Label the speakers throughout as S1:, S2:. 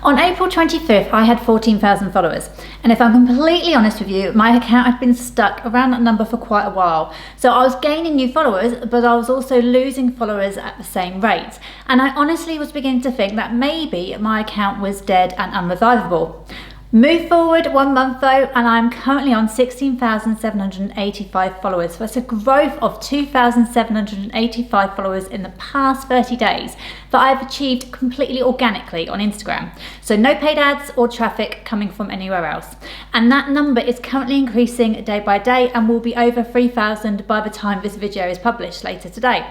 S1: On April 25th, I had 14,000 followers. And if I'm completely honest with you, my account had been stuck around that number for quite a while. So I was gaining new followers, but I was also losing followers at the same rate. And I honestly was beginning to think that maybe my account was dead and unrevivable. Move forward 1 month though, and I'm currently on 16,785 followers. So that's a growth of 2,785 followers in the past 30 days that I've achieved completely organically on Instagram. So no paid ads or traffic coming from anywhere else. And that number is currently increasing day by day and will be over 3,000 by the time this video is published later today.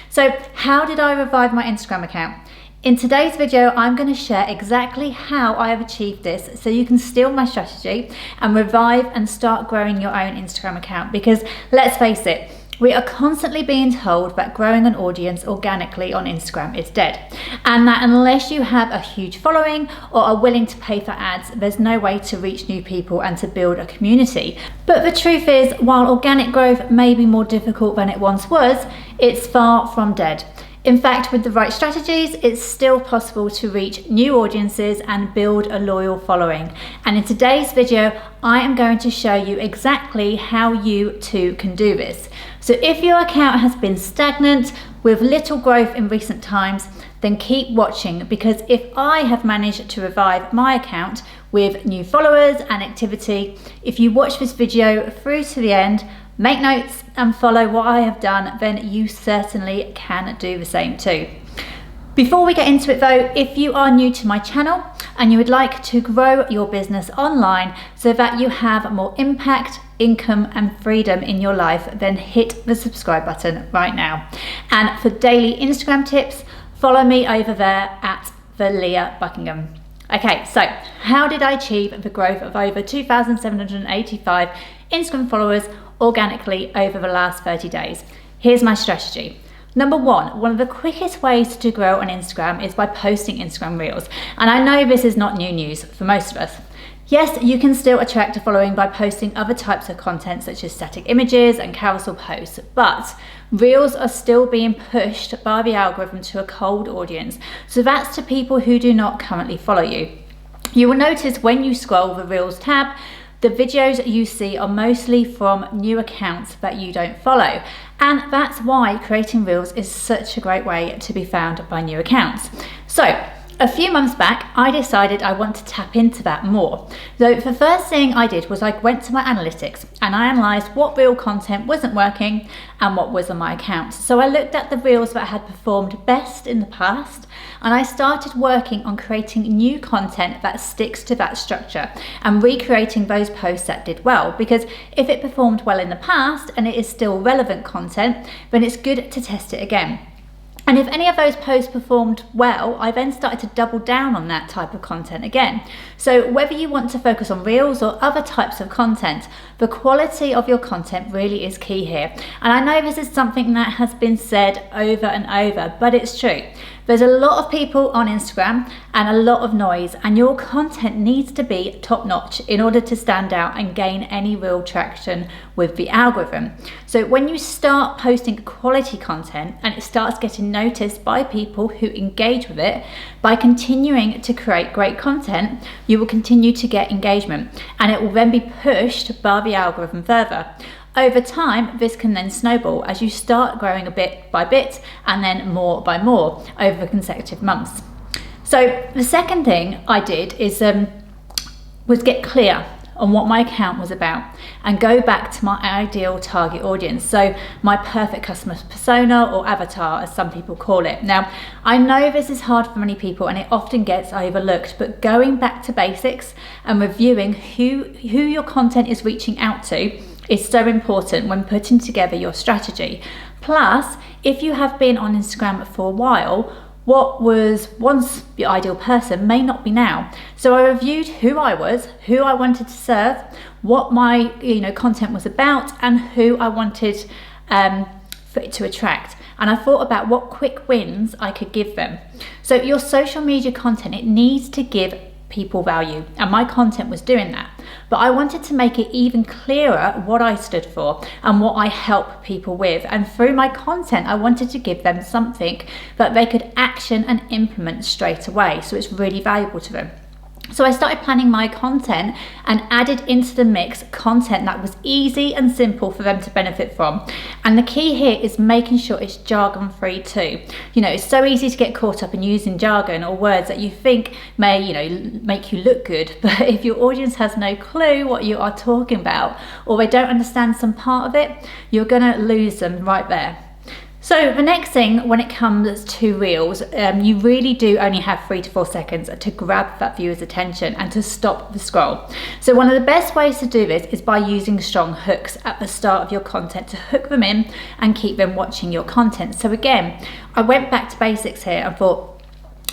S1: So how did I revive my Instagram account? In today's video, I'm going to share exactly how I have achieved this so you can steal my strategy and revive and start growing your own Instagram account, because let's face it, we are constantly being told that growing an audience organically on Instagram is dead, and that unless you have a huge following or are willing to pay for ads, there's no way to reach new people and to build a community. But the truth is, while organic growth may be more difficult than it once was, it's far from dead. In fact, with the right strategies, it's still possible to reach new audiences and build a loyal following. And in today's video, I am going to show you exactly how you too can do this. So if your account has been stagnant with little growth in recent times, then keep watching, because if I have managed to revive my account with new followers and activity, if you watch this video through to the end, make notes and follow what I have done, then you certainly can do the same too. Before we get into it though, if you are new to my channel and you would like to grow your business online so that you have more impact, income and freedom in your life, then hit the subscribe button right now. And for daily Instagram tips, follow me over there at the Leah Buckingham. Okay, so how did I achieve the growth of over 2,785 Instagram followers organically over the last 30 days? Here's my strategy. Number one of the quickest ways to grow on Instagram is by posting Instagram Reels. And I know this is not new news for most of us. Yes, you can still attract a following by posting other types of content such as static images and carousel posts, but Reels are still being pushed by the algorithm to a cold audience. So that's to people who do not currently follow you. You will notice when you scroll the Reels tab, the videos you see are mostly from new accounts that you don't follow. And that's why creating Reels is such a great way to be found by new accounts. So a few months back, I decided I want to tap into that more. So the first thing I did was I went to my analytics and I analysed what reel content wasn't working and what was on my account. So I looked at the reels that had performed best in the past, and I started working on creating new content that sticks to that structure and recreating those posts that did well, because if it performed well in the past and it is still relevant content, then it's good to test it again. And if any of those posts performed well, I then started to double down on that type of content again. So whether you want to focus on reels or other types of content, the quality of your content really is key here. And I know this is something that has been said over and over, but it's true. There's a lot of people on Instagram and a lot of noise, and your content needs to be top notch in order to stand out and gain any real traction with the algorithm. So when you start posting quality content and it starts getting noticed by people who engage with it, by continuing to create great content, you will continue to get engagement, and it will then be pushed by the algorithm further. Over time, this can then snowball as you start growing a bit by bit and then more by more over consecutive months. So the second thing I did is was get clear on what my account was about and go back to my ideal target audience. So my perfect customer persona, or avatar as some people call it. Now, I know this is hard for many people and it often gets overlooked, but going back to basics and reviewing who your content is reaching out to is so important when putting together your strategy. Plus, if you have been on Instagram for a while, what was once the ideal person may not be now. So I reviewed who I was, who I wanted to serve, what my content was about, and who I wanted for it to attract. And I thought about what quick wins I could give them. So your social media content, it needs to give people value, and my content was doing that. But I wanted to make it even clearer what I stood for and what I help people with. And through my content, I wanted to give them something that they could action and implement straight away. So it's really valuable to them. So I started planning my content and added into the mix content that was easy and simple for them to benefit from. And the key here is making sure it's jargon free too. You know, it's so easy to get caught up in using jargon or words that you think may, you know, make you look good. But if your audience has no clue what you are talking about, or they don't understand some part of it, you're gonna lose them right there. So the next thing when it comes to reels, you really do only have 3 to 4 seconds to grab that viewer's attention and to stop the scroll. So one of the best ways to do this is by using strong hooks at the start of your content to hook them in and keep them watching your content. So again, I went back to basics here and thought,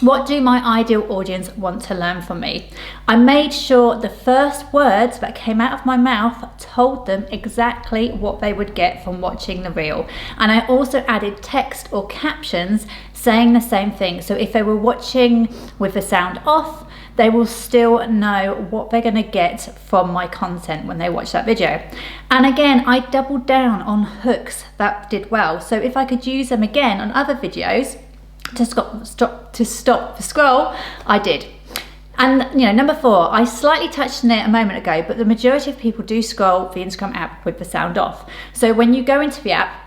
S1: what do my ideal audience want to learn from me? I made sure the first words that came out of my mouth told them exactly what they would get from watching the reel. And I also added text or captions saying the same thing. So if they were watching with the sound off, they will still know what they're going to get from my content when they watch that video. And again, I doubled down on hooks that did well. So if I could use them again on other videos, to stop the scroll, I did. And you know, number 4, I slightly touched on it a moment ago, but the majority of people do scroll the Instagram app with the sound off. So when you go into the app,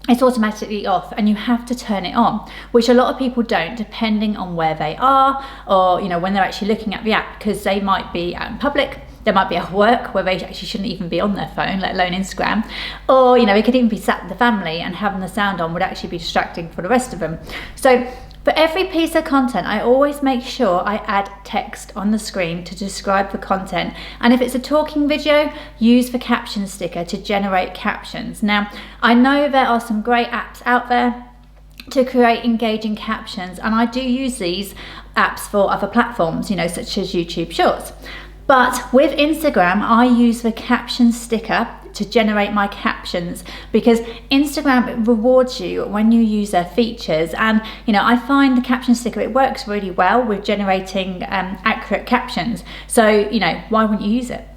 S1: it's automatically off and you have to turn it on, which a lot of people don't, depending on where they are, or you know, when they're actually looking at the app, because they might be out in public. They might be at work where they actually shouldn't even be on their phone, let alone Instagram. Or, you know, they could even be sat with the family and having the sound on would actually be distracting for the rest of them. So for every piece of content, I always make sure I add text on the screen to describe the content. And if it's a talking video, use the caption sticker to generate captions. Now, I know there are some great apps out there to create engaging captions, and I do use these apps for other platforms, you know, such as YouTube Shorts. But with Instagram, I use the caption sticker to generate my captions because Instagram rewards you when you use their features. And, you know, I find the caption sticker, it works really well with generating accurate captions. So, you know, why wouldn't you use it?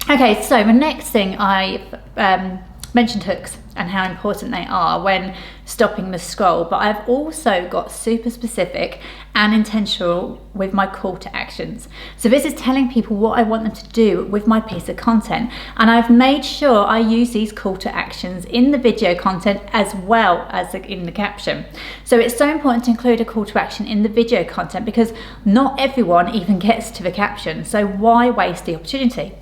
S1: Okay, so the next thing I mentioned hooks and how important they are when stopping the scroll, but I've also got super specific and intentional with my call to actions. So this is telling people what I want them to do with my piece of content, and I've made sure I use these call to actions in the video content as well as in the caption. So it's so important to include a call to action in the video content because not everyone even gets to the caption, so why waste the opportunity?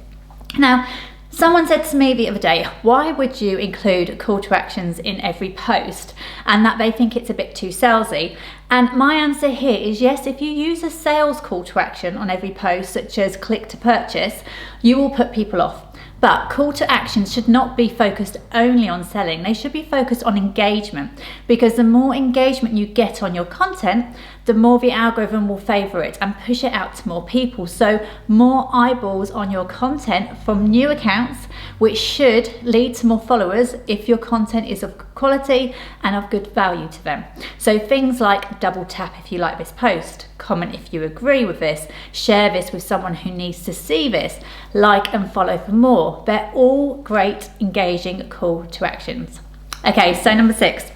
S1: Now, someone said to me the other day, why would you include call to actions in every post? And that they think it's a bit too salesy. And my answer here is yes, if you use a sales call to action on every post, such as click to purchase, you will put people off. But call to actions should not be focused only on selling. They should be focused on engagement, because the more engagement you get on your content, the more the algorithm will favor it and push it out to more people. So more eyeballs on your content from new accounts, which should lead to more followers if your content is of quality and of good value to them. So things like double tap if you like this post, comment if you agree with this, share this with someone who needs to see this, like and follow for more. They're all great engaging call to actions. Okay, so number 6.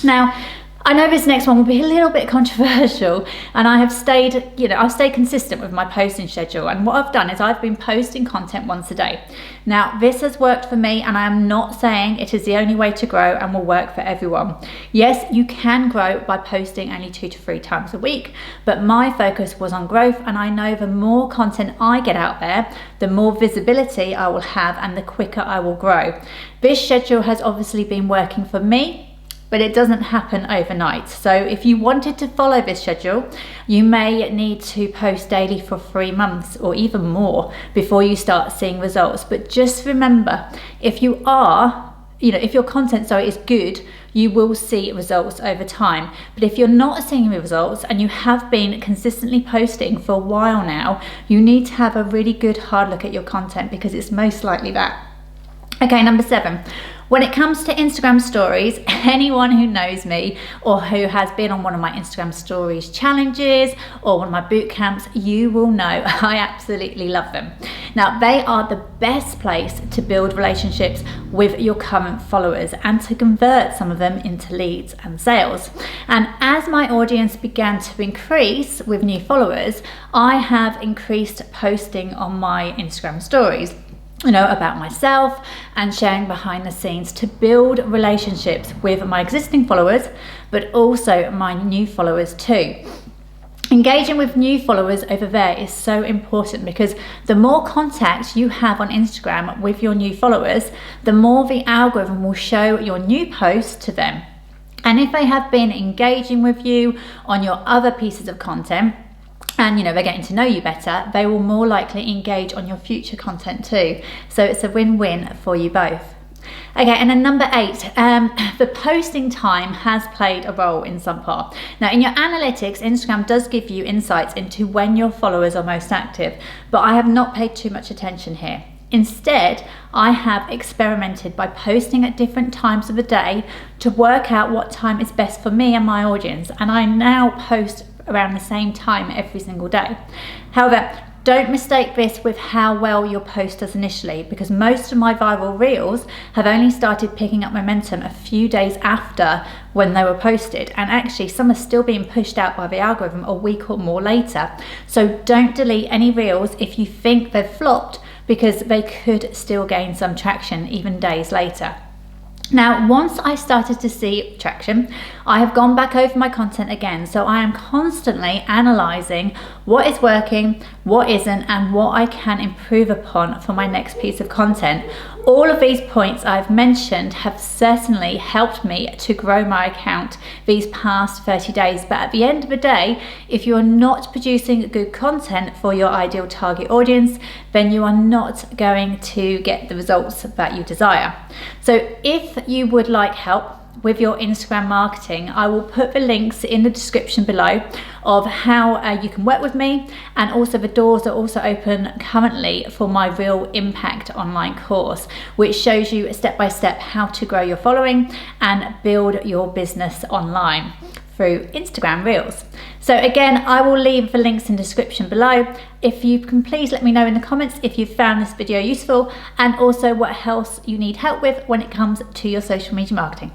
S1: Now, I know this next one will be a little bit controversial, and I've stayed consistent with my posting schedule. And what I've done is I've been posting content once a day. Now, this has worked for me, and I am not saying it is the only way to grow and will work for everyone. Yes, you can grow by posting only 2 to 3 times a week, but my focus was on growth, and I know the more content I get out there, the more visibility I will have and the quicker I will grow. This schedule has obviously been working for me, but it doesn't happen overnight. So if you wanted to follow this schedule, you may need to post daily for 3 months or even more before you start seeing results. But just remember, if your content is good, you will see results over time. But if you're not seeing results and you have been consistently posting for a while now, you need to have a really good hard look at your content, because it's most likely that. Okay, number 7. When it comes to Instagram stories, anyone who knows me or who has been on one of my Instagram stories challenges or one of my boot camps, you will know I absolutely love them. Now, they are the best place to build relationships with your current followers and to convert some of them into leads and sales. And as my audience began to increase with new followers, I have increased posting on my Instagram stories, about myself and sharing behind the scenes to build relationships with my existing followers, but also my new followers too. Engaging with new followers over there is so important because the more contact you have on Instagram with your new followers, the more the algorithm will show your new posts to them. And if they have been engaging with you on your other pieces of content, and they're getting to know you better, they will more likely engage on your future content too. So it's a win-win for you both. Okay, and then number 8, the posting time has played a role in some part. Now, in your analytics, Instagram does give you insights into when your followers are most active, but I have not paid too much attention here. Instead, I have experimented by posting at different times of the day to work out what time is best for me and my audience, and I now post around the same time every single day. However, don't mistake this with how well your post does initially, because most of my viral reels have only started picking up momentum a few days after when they were posted, and actually some are still being pushed out by the algorithm a week or more later. So don't delete any reels if you think they've flopped, because they could still gain some traction even days later. Now, once I started to see traction, I have gone back over my content again. So I am constantly analysing what is working, what isn't, and what I can improve upon for my next piece of content. All of these points I've mentioned have certainly helped me to grow my account these past 30 days. But at the end of the day, if you're not producing good content for your ideal target audience, then you are not going to get the results that you desire. So if you would like help with your Instagram marketing, I will put the links in the description below of how you can work with me, and also the doors are also open currently for my Real Impact online course, which shows you step by step how to grow your following and build your business online through Instagram Reels. So again, I will leave the links in the description below. If you can please let me know in the comments if you found this video useful, and also what else you need help with when it comes to your social media marketing.